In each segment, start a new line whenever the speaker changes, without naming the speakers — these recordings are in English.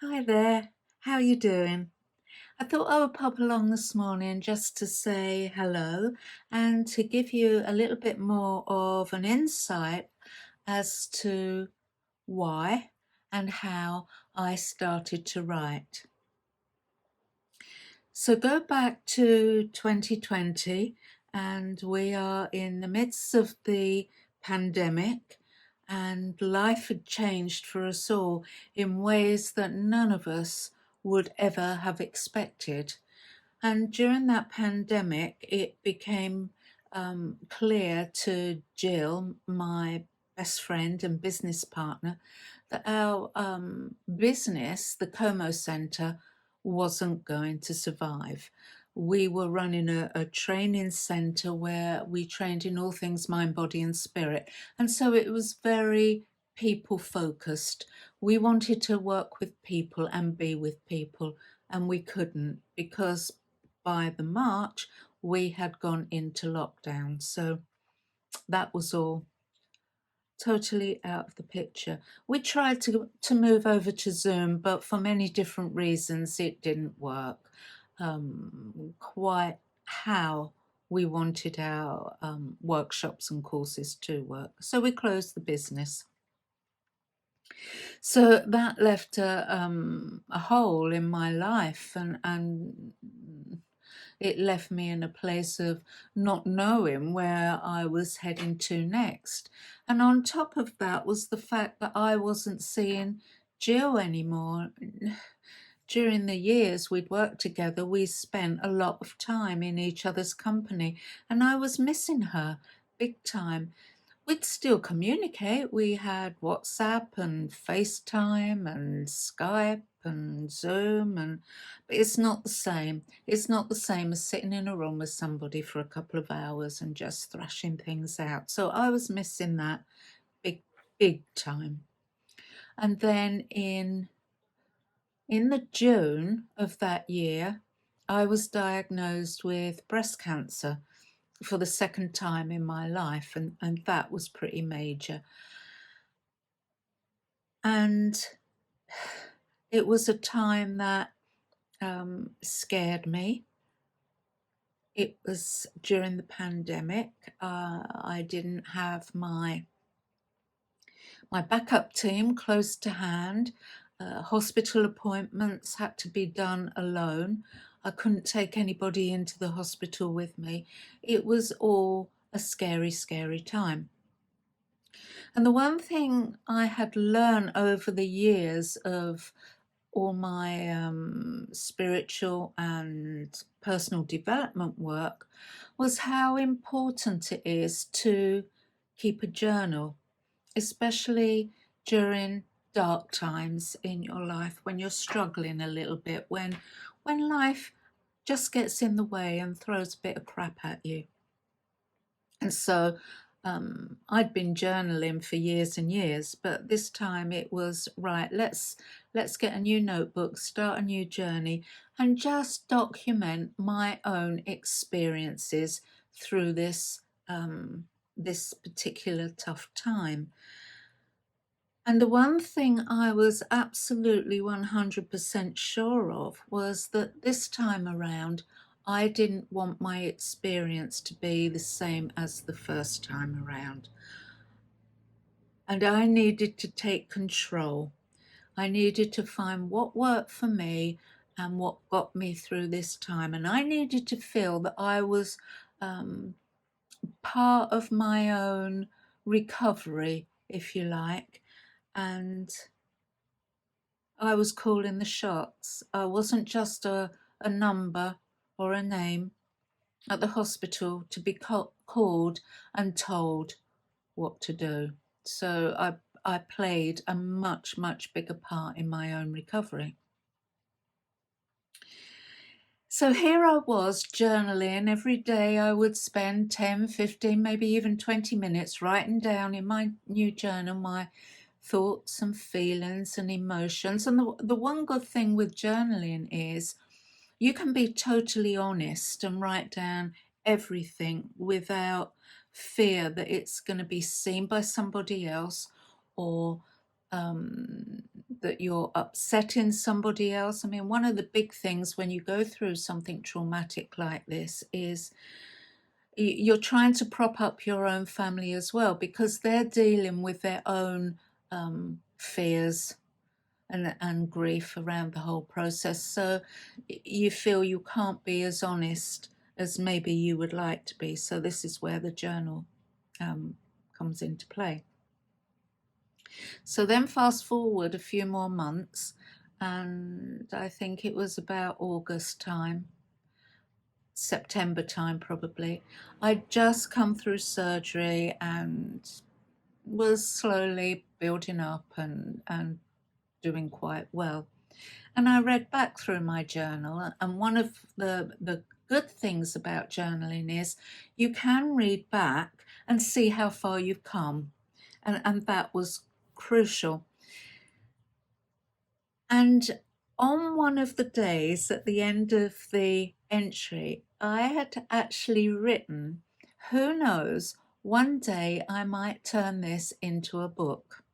Hi there, how are you doing? I thought I would pop along this morning just to say hello and to give you a little bit more of an insight as to why and how I started to write. So go back to 2020, and we are in the midst of the pandemic, and life had changed for us all in ways that none of us would ever have expected. And during that pandemic, it became clear to Jill, my best friend and business partner, that our business, the Como Centre, wasn't going to survive. We were running a training centre where we trained in all things mind, body, and spirit. And so it was very people focused. We wanted to work with people and be with people, and we couldn't because by the March we had gone into lockdown. So that was all totally out of the picture. We tried to move over to Zoom, but for many different reasons, it didn't work quite how we wanted our workshops and courses to work. So we closed the business. So that left a hole in my life, and it left me in a place of not knowing where I was heading to next. And on top of that was the fact that I wasn't seeing Jill anymore. During the years we'd worked together, we spent a lot of time in each other's company, and I was missing her big time. We'd still communicate. We had WhatsApp and FaceTime and Skype and Zoom, but it's not the same. It's not the same as sitting in a room with somebody for a couple of hours and just thrashing things out. So I was missing that big, big time. And then in the June of that year, I was diagnosed with breast cancer for the second time in my life, and that was pretty major. And it was a time that scared me. It was during the pandemic. I didn't have my backup team close to hand. Hospital appointments had to be done alone. I couldn't take anybody into the hospital with me. It was all a scary, scary time. And the one thing I had learned over the years of all my spiritual and personal development work was how important it is to keep a journal, especially during dark times in your life when you're struggling a little bit, when life just gets in the way and throws a bit of crap at you. And so I'd been journaling for years and years, but this time it was right. Let's get a new notebook, start a new journey, and just document my own experiences through this particular tough time. And the one thing I was absolutely 100% sure of was that this time around, I didn't want my experience to be the same as the first time around. And I needed to take control. I needed to find what worked for me and what got me through this time. And I needed to feel that I was part of my own recovery, if you like. And I was calling the shots. I wasn't just a number or a name at the hospital to be called and told what to do. So I played a much, much bigger part in my own recovery. So here I was journaling. Every day I would spend 10, 15, maybe even 20 minutes writing down in my new journal my thoughts and feelings and emotions. And the one good thing with journaling is you can be totally honest and write down everything without fear that it's going to be seen by somebody else or that you're upsetting somebody else. I mean, one of the big things when you go through something traumatic like this is you're trying to prop up your own family as well, because they're dealing with their own fears and grief around the whole process. So you feel you can't be as honest as maybe you would like to be. So this is where the journal comes into play. So then fast forward a few more months, and I think it was about August time, September time probably. I'd just come through surgery and was slowly building up and doing quite well. And I read back through my journal, and one of the good things about journaling is you can read back and see how far you've come. And that was crucial. And on one of the days at the end of the entry, I had actually written, who knows, one day I might turn this into a book.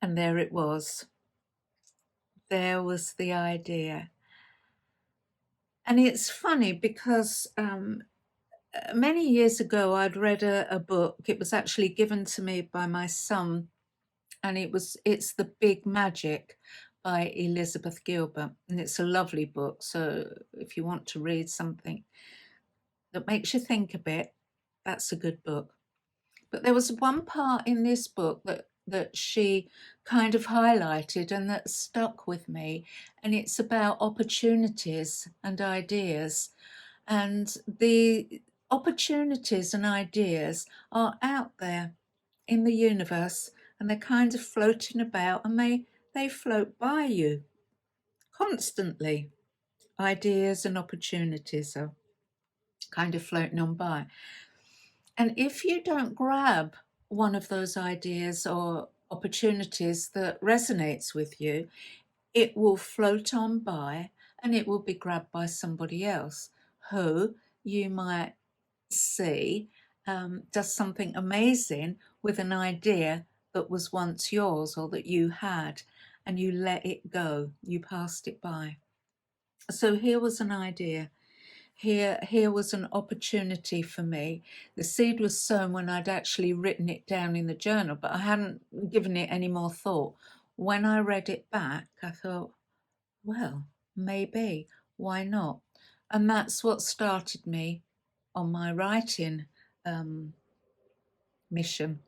And there it was. There was the idea. And it's funny because many years ago I'd read a book. It was actually given to me by my son, and it's The Big Magic by Elizabeth Gilbert, and it's a lovely book. So if you want to read something that makes you think a bit, that's a good book. But there was one part in this book that she kind of highlighted and that stuck with me, and it's about opportunities and ideas. And the opportunities and ideas are out there in the universe, and they're kind of floating about, and they float by you constantly. Ideas and opportunities are kind of floating on by. And if you don't grab one of those ideas or opportunities that resonates with you, it will float on by and it will be grabbed by somebody else who you might see does something amazing with an idea that was once yours or that you had, and you let it go, you passed it by. So here was an idea. Here was an opportunity for me. The seed was sown when I'd actually written it down in the journal, but I hadn't given it any more thought. When I read it back, I thought, well, maybe, why not? And that's what started me on my writing mission.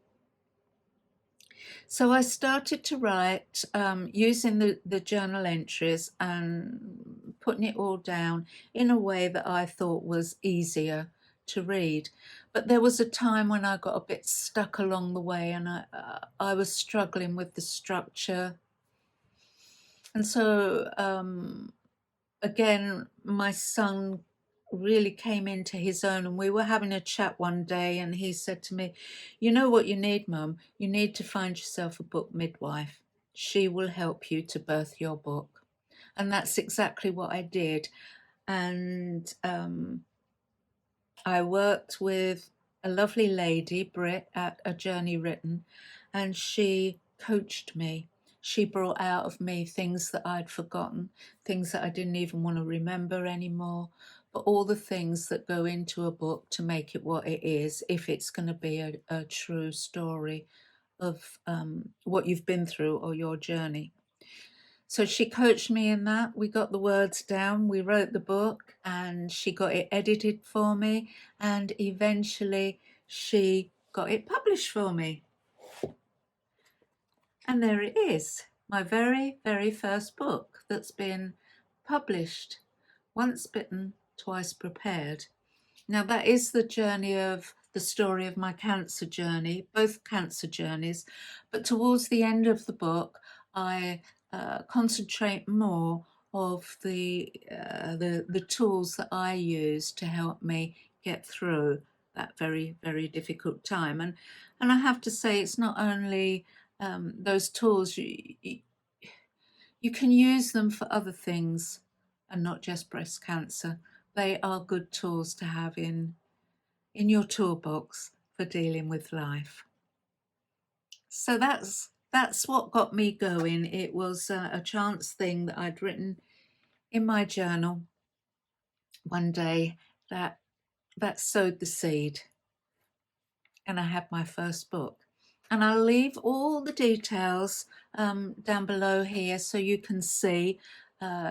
So I started to write using the journal entries and putting it all down in a way that I thought was easier to read. But there was a time when I got a bit stuck along the way, and I was struggling with the structure. And so again, my son really came into his own, and we were having a chat one day, and he said to me, you know what you need, Mum? You need to find yourself a book midwife. She will help you to birth your book. And that's exactly what I did. And I worked with a lovely lady, Britt, at A Journey Written, and she coached me. She brought out of me things that I'd forgotten, things that I didn't even want to remember anymore, but all the things that go into a book to make it what it is, if it's going to be a true story of what you've been through or your journey. So she coached me in that. We got the words down, we wrote the book, and she got it edited for me, and eventually she got it published for me. And there it is, my very, very first book that's been published. Once bitten, twice prepared. Now, that is the journey of the story of my cancer journey, both cancer journeys. But towards the end of the book, I concentrate more of the tools that I use to help me get through that very, very difficult time. And I have to say, it's not only those tools, you can use them for other things and not just breast cancer. They are good tools to have in your toolbox for dealing with life. So that's what got me going. It was a chance thing that I'd written in my journal one day that sowed the seed, and I had my first book. And I'll leave all the details down below here so you can see.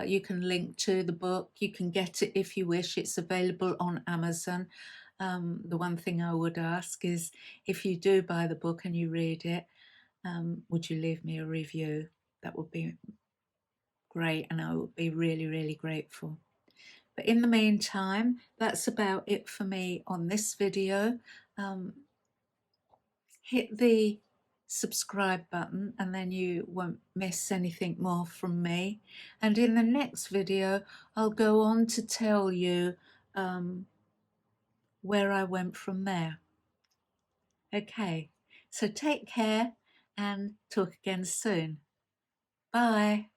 You can link to the book. You can get it if you wish. It's available on Amazon. The one thing I would ask is if you do buy the book and you read it, would you leave me a review? That would be great, and I would be really, really grateful. But in the meantime, that's about it for me on this video. Um, hit the subscribe button and then you won't miss anything more from me. And in the next video, I'll go on to tell you where I went from there. Okay, so take care and talk again soon. Bye.